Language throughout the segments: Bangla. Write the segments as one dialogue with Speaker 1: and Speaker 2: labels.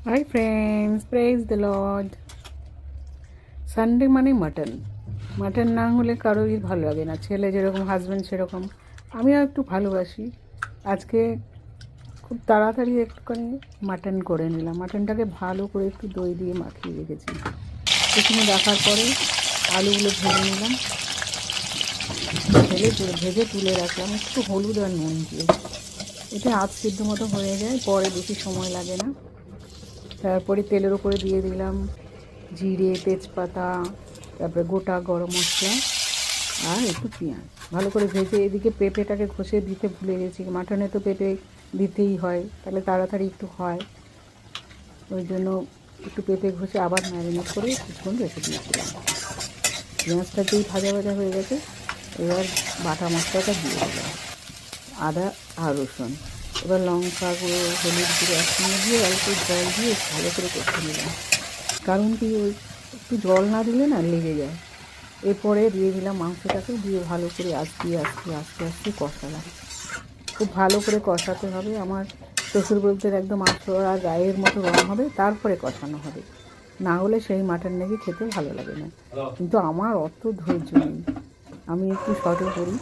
Speaker 1: High friends, praise the lord. Sunday মানে মাটন। মাটন না হলে কারোরই ভালো লাগে না, ছেলে যেরকম হাজব্যান্ড সেরকম আমিও একটু ভালোবাসি। আজকে খুব তাড়াতাড়ি একটুখানি মাটন করে নিলাম। মাটনটাকে ভালো করে একটু দই দিয়ে মাখিয়ে রেখেছি। কিছুক্ষণ রাখার পরে আলুগুলো ভেজে নিলাম, ভেজে তুলে রাখলাম একটু হলুদ আর নুন দিয়ে। এটা আধ সিদ্ধ মতো হয়ে যায়, পরে বেশি সময় লাগে না। তারপরে তেলের উপরে দিয়ে দিলাম জিরে, তেজপাতা, তারপরে গোটা গরম মশলা আর একটু পেঁয়াজ। ভালো করে ভেজে এদিকে পেঁপেটাকে ঘষে দিতে ভুলে গেছি। মাটনে তো পেঁপে দিতেই হয়, তাহলে তাড়াতাড়ি একটু হয়। ওই জন্য একটু পেঁপে ঘষে আবার ম্যারিনেট করে কিছুক্ষণ রেখে দিয়েছিলাম। পেঁয়াজটা যেই ভাজা ভাজা হয়ে গেছে, এবার বাটা মশলাটা দিয়ে দিলাম, আদা আর রসুন। এবার লঙ্কা গুঁড়ো, হলুদ গুঁড়ো একসঙ্গে দিয়ে অল্প জল দিয়ে ভালো করে কষে নিলাম। কারণ কি, ওই একটু জল না দিলে না লেগে যায়। এরপরে দিয়ে দিলাম মাংসটাকে, দিয়ে ভালো করে আস্তে আস্তে আস্তে আস্তে কষালাম। খুব ভালো করে কষাতে হবে। আমার শ্বশুর বলতে একদম আঁচড়া গায়ের মতো রং হবে, তারপরে কষানো হবে, না হলে সেই মাটন নাকি খেতে ভালো লাগে না। কিন্তু আমার অত ধৈর্য নেই, আমি একটু শর্টে করি।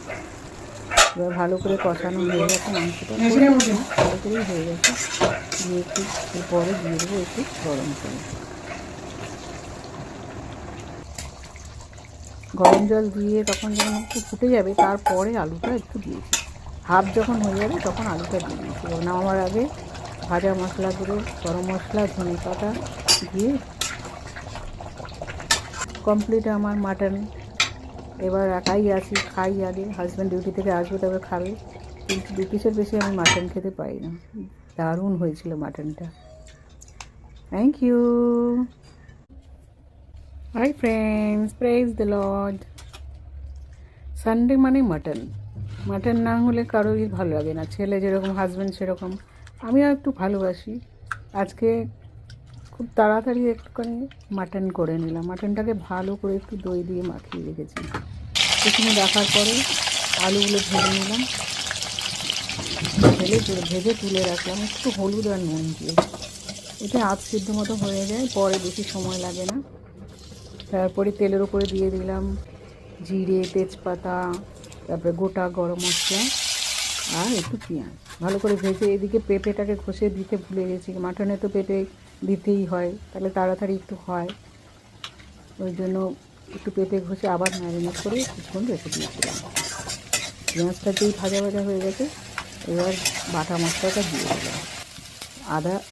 Speaker 1: এবার ভালো করে কষানো হয়ে গেছে, মাংসটা ভালো করেই হয়ে গেছে। দিয়ে একটু এরপরে দিয়ে দেবো একটু গরম জল। গরম জল দিয়ে তখন যখন একটু ফুটে যাবে, তারপরে আলুটা একটু দিয়েছি। হাফ যখন হয়ে যাবে তখন আলুটা দিয়ে দিয়েছি। নামার আগে ভাজা মশলাগুলো, গরম মশলা, ধনে পাতা দিয়ে কমপ্লিট আমার মাটন। এবার একাই আছি, খাই আগে, হাজব্যান্ড ডিউটি থেকে আসবে তবে খাবে। কিন্তু 2 পিসের বেশি আমি মাটন খেতে পারি না। দারুণ হয়েছিল মাটনটা। Thank you. Hi friends, praise the lord. Sunday মানে মাটন। মাটন না হলে কারোরই ভালো লাগে না, ছেলে যেরকম হাজব্যান্ড সেরকম আমিও একটু ভালোবাসি। আজকে খুব তাড়াতাড়ি একটুখানি মাটন করে নিলাম। মাটনটাকে ভালো করে একটু দই দিয়ে মাখিয়ে রেখেছি। কিছুক্ষণ রাখার পরে আলুগুলো ভেজে নিলাম, ভেজে তুলে রাখলাম একটু হলুদ আর নুন দিয়ে। এটা আধ সিদ্ধ মতো হয়ে যায়, পরে বেশি সময় লাগে না। তারপরে তেলের উপরে দিয়ে দিলাম জিরে, তেজপাতা, তারপরে গোটা গরম মশলা আর একটু পেঁয়াজ। ভালো করে ভেজে এদিকে পেঁপেটাকে ঘষে দিতে ভুলে গেছি। মাটনে তো পেঁপে দিতেই হয়, তাহলে তাড়াতাড়ি একটু হয়। ওই জন্য একটু পেঁপে ঘষে আবার ম্যারিনেট করে কিছুক্ষণ রেখে দিয়েছিলাম। পেঁয়াজটা যেই ভাজা ভাজা হয়ে গেছে, এবার বাটা মশলাটা দিয়ে দিলাম, আদা